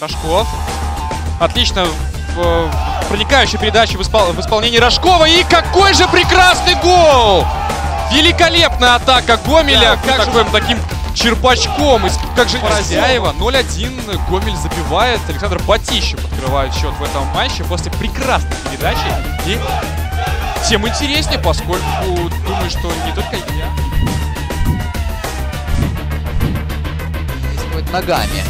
Рожков. Отлично. Проникающая передача в исполнении Рожкова. И какой же прекрасный гол! Великолепная атака Гомеля. Таким черпачком. Как же хозяева. 0-1. Гомель забивает. Александр Батищев открывает счет в этом матче после прекрасной передачи. И тем интереснее, поскольку думаю, что не только я. Действует ногами.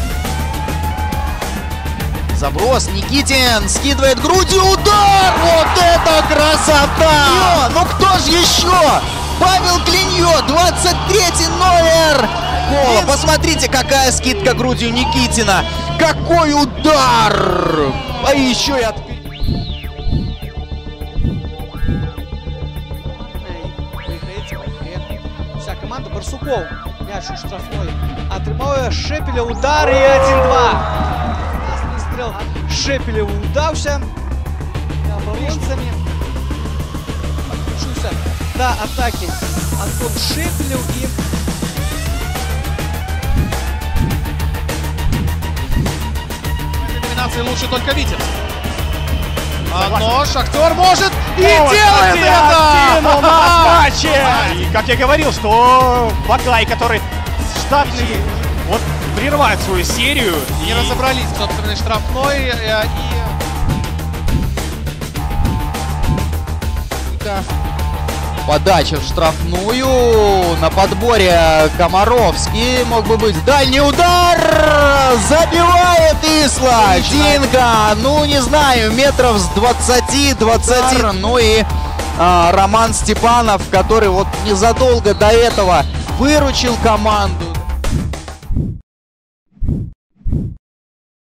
Заброс, Никитин скидывает грудью, удар! Вот это красота! Ну кто же еще? Павел Клиньо, 23 номер! Кола, посмотрите, какая скидка грудью Никитина! Какой удар! А еще и от... Вся команда. Барсуков, мяч у штрафной. Отримує Шепеля, удар и 1-2. Стрел Шепелеву удався. Оборонцами. Подключился до атаки Антон Шепелев и... Номинации лучше только Витязь. Но Шахтер может и делает это! Матче! И как я говорил, что Багай, который штатный, вот прерывает свою серию. Не разобрались в собственной штрафной Подача в штрафную. На подборе Комаровский. Мог бы быть дальний удар. Забивает Исла. Динго. Ну, не знаю, метров с 20-20. Ну и Роман Степанов, который вот незадолго до этого выручил команду.